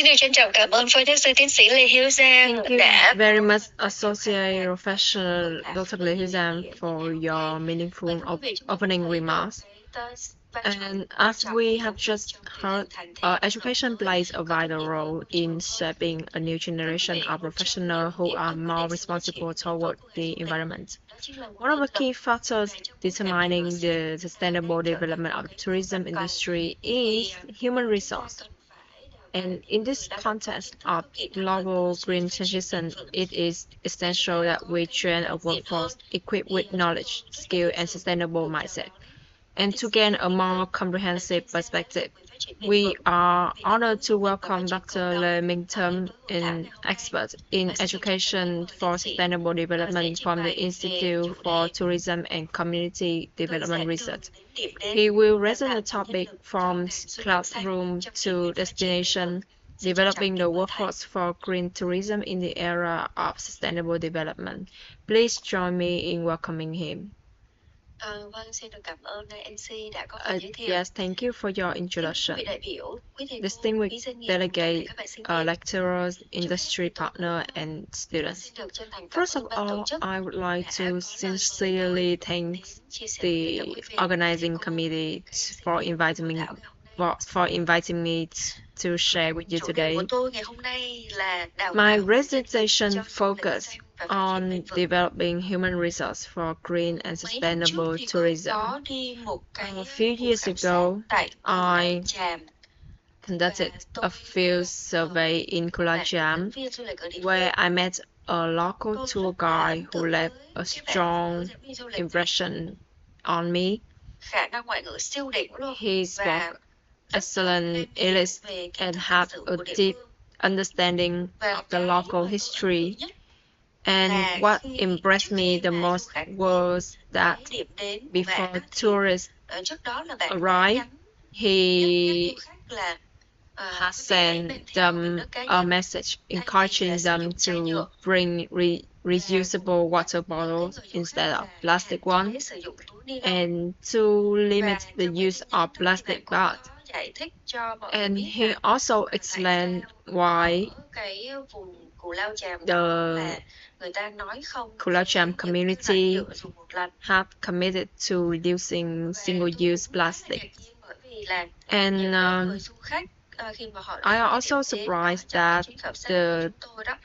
Xin được trân trọng cảm ơn Phó Giáo sư Tiến sĩ Lê Hiếu Giang Thank you đã very much, Associate Professor Dr. Lee Huzan, for your meaningful opening remarks. And as we have just heard, education plays a vital role in shaping a new generation of professionals who are more responsible toward the environment. One of the key factors determining the sustainable development of the tourism industry is human resource. And in this context of global green transition, it is essential that we train a workforce equipped with knowledge, skill, and sustainable mindset. And to gain a more comprehensive perspective, we are honored to welcome Dr. Lê Minh Thâm, an expert in education for sustainable development from the Institute for Tourism and Community Development Research. He will raise the topic from classroom to destination, developing the workforce for green tourism in the era of sustainable development. Please join me in welcoming him. Vâng, xin được cảm ơn MC đã có phần giới thiệu. Yes, thank you for your introduction. Quý đại biểu, quý thầy cô, quý Distinguished doanh nghiệp, delegate, các bạn sinh viên. lecturers, industry partner, and students. Xin được chân thành cảm First of ơn ban tổ all, chức I would like đã to có lời sincerely thank chia sẻ the với tổng quý vị. organizing committee for inviting me to share with you Chủ đề today. của tôi ngày hôm nay là đào My tạo presentation cho focus xanh và phát triển on bền vững. developing human resource for green and Mấy năm trước sustainable thì tourism. có đi một cái A few cuộc years khảo sát ago, tại I Tràm conducted a field survey in Kulacham, viên du lịch ở địa where phương. I met a local Tôi tour rất là guide ấn who tượng left với a các bạn strong hướng dẫn viên du lịch. impression on me. Khả năng ngoại ngữ siêu đỉnh luôn. He Và spoke excellent English về kiến and thức had lịch sử a của địa deep phương. understanding Và of the cái local mà history. nhất And là what khi impressed trước me khi the mà most du khách was that cái điểm đến của before bạn thì tourists trước đó là bạn đã arrived, nhắn he nhắc du khách là has quý vị hãy sent mang theo them bình nước cá a nhân message thay vì encouraging là sử them dụng chai to nhựa. bring reusable water bottles instead of plastic hạn chế ones sử dụng túi ni lông. and to limit Và the trong cái use tin nhắn of đó thì plastic bạn cũng bags. có giải thích cho mọi người And biết he rằng also tại explained sao why ở cái vùng Cù Lao Chàm the đó là người ta nói không với Kulacham những cái community loại nhựa dùng một lần. have committed to reducing Và tôi single-use cũng khá là plastic. ngạc nhiên bởi vì là And những cái người du khách khi mà họ I đến also điểm đến surprised trong cái that chuyến khảo sát the của chúng tôi đó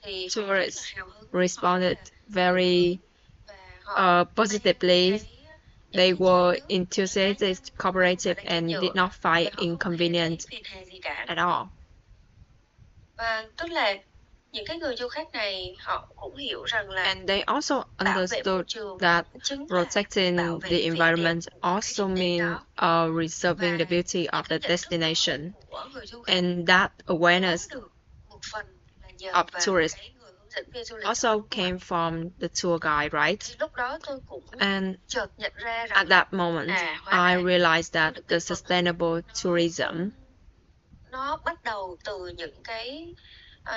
thì họ rất là tourists hào hứng, responded họ very và họ positively. They những were cái enthusiastic, cooperative, and did not find inconvenient phiền hà gì cả. at all. Và tức là những cái người du khách này họ cũng hiểu rằng là And they also bảo vệ môi understood trường that chính là protecting bảo vệ the vẻ đẹp environment của cái also điểm đến means đó. reserving the Và beauty of những the cái nhận thức đó destination. của người du khách And that awareness có được một phần là nhờ of vào tourists cái người hướng dẫn viên du lịch also đó. came from the tour guide, right? Thì lúc đó tôi cũng And chợt nhận ra rằng at that moment, hóa I ra realized that du lịch the bền vững sustainable tourism nó bắt đầu từ những cái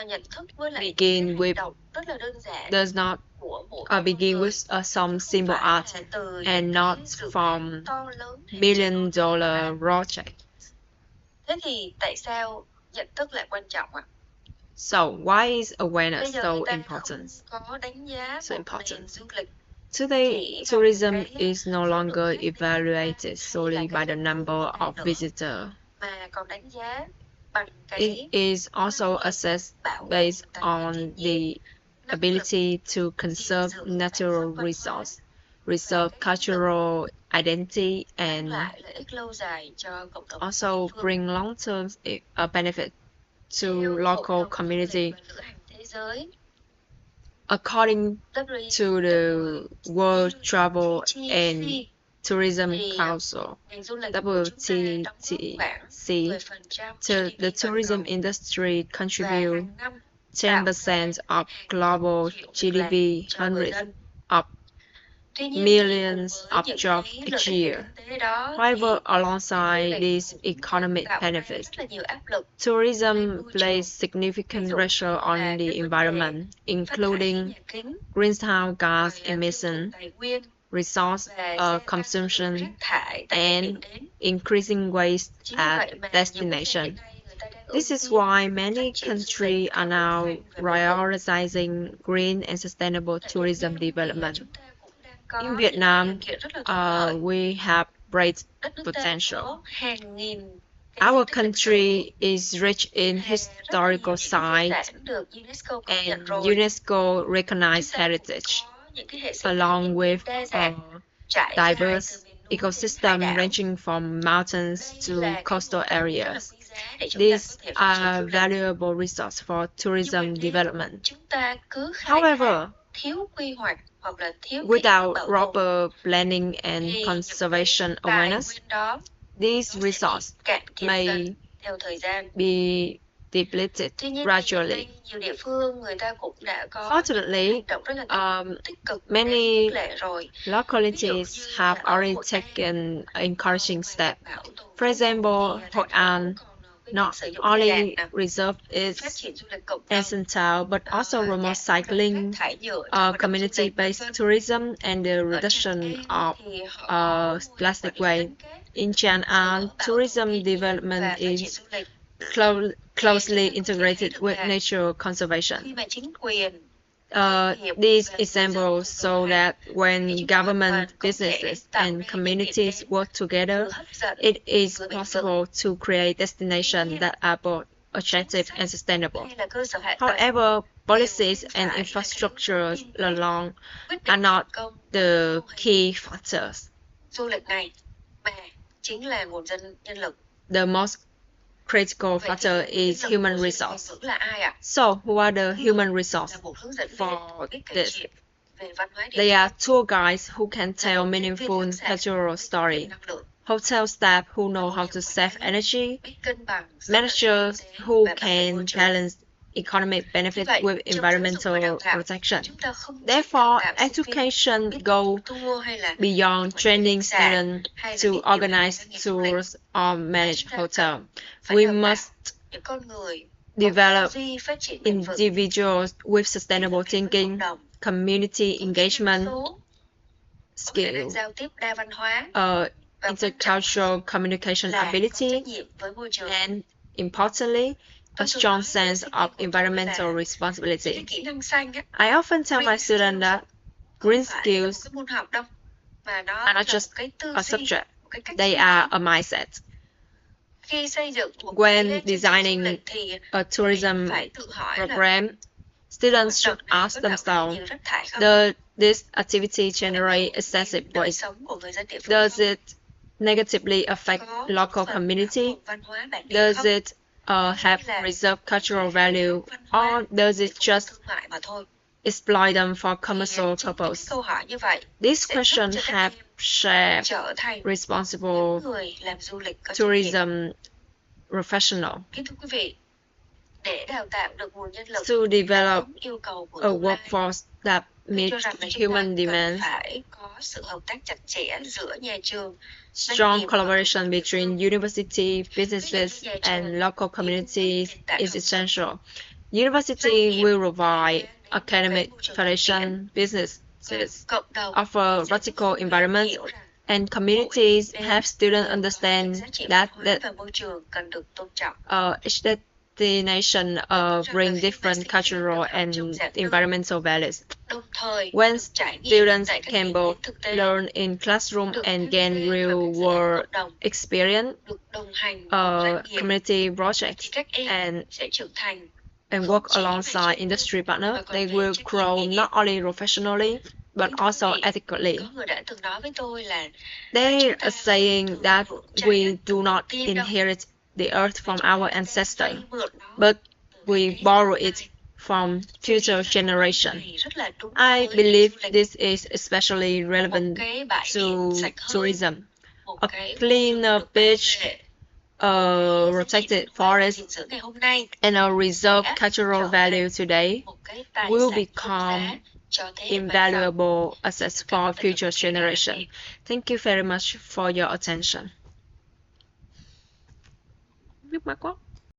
nhận thức với lại begin cái with hành động rất là đơn giản does not của mỗi con begin người. with some Không simple phải art là từ and những not cái dự from án to lớn hay $1 billion project. Thế thì tại sao nhận thức lại quan trọng ạ? So why is Bây awareness giờ so người ta important? không có đánh giá So một important. nền du lịch Today, chỉ bằng tourism cái is no số lượng longer khách đến evaluated solely hay là by cái the doanh thu number của of nữa, visitors. mà còn đánh giá bằng It cái is also assessed bảo vệ based tài nguyên on thiên the nhiên, năng lực ability to gìn conserve giữ bản natural sắc văn hóa resource, và reserve cái năng lực cultural identity, mang and lại lợi ích lâu dài cho cộng đồng also địa phương. bring long-term benefit to Theo Hội local đồng du lịch community. và lữ hành thế giới According to the World Travel and WTC Tourism thì Council, ngành du lịch của chúng ta đóng góp WTTC, khoảng the 10% GDP toàn tourism cầu industry và contribute hàng năm 10% of global triệu việc làm GDP, cho người hundreds dân. of Tuy nhiên millions cùng với of những jobs cái each lợi ích year. kinh tế đó However, thì alongside du lịch these cũng economic tạo ra benefits, rất là nhiều áp lực tourism lên môi plays trường. significant Ví dụ pressure như on là the cái vấn đề environment, phát thải khí including nhà kính, greenhouse gas rồi tiêu thụ emission, tài nguyên resource và gia tăng lượng consumption, rác thải tại các and điểm đến. increasing waste Chính vì vậy at mà nhiều quốc gia destination. hiện nay người ta đang This is why many countries are now prioritizing green and sustainable tourism development. In Vietnam, we have great potential. Our country is rich in historical sites and UNESCO recognized heritage, along with diverse ecosystem ranging from mountains to coastal areas. These are valuable resources for tourism development. However, without proper planning and conservation awareness, these resources may be depleted gradually. Fortunately, many localities have already taken encouraging steps. For example, Hội An not only reserve its ancient town, but also remote cycling, community-based tourism, and the reduction of plastic waste. In China, tourism development is closely integrated with nature conservation. These examples show that when government, businesses, and communities work together, it is possible to create destinations that are both attractive and sustainable. However, policies and infrastructure alone are not the key factors. The most critical factor is human resource. So, who are the human resources for this? They are tour guides who can tell meaningful cultural stories, hotel staff who know how to save energy, managers who can balance economic benefit with environmental protection. Therefore, education goes beyond training students to organize tours or manage hotels. We must develop individuals with sustainable thinking, community engagement skills, intercultural communication ability, and importantly, a strong sense of environmental responsibility. I often tell my students that green skills are not just a subject, they are a mindset. When designing a tourism program, students should ask themselves, does this activity generate excessive waste? Does it negatively affect local community? Does it have reserved cultural value, or does it just exploit them for commercial purpose? These questions have shaped responsible tourism professional. To develop a workforce that meets human demands, strong collaboration between university, businesses, and local communities is essential. University will provide academic foundation, businesses offer practical environment, and communities have students understand that each destination bring different cultural and environmental values. When students can both learn in classroom and gain real-world experience, community projects, and work alongside industry partners, they will grow not only professionally but also ethically. They are saying that we do not inherit the earth from our ancestors, but we borrow it from future generations. I believe this is especially relevant to tourism. A cleaner beach, a protected forest, and a reserved cultural value today will become invaluable assets for future generations. Thank you very much for your attention. Biết quá.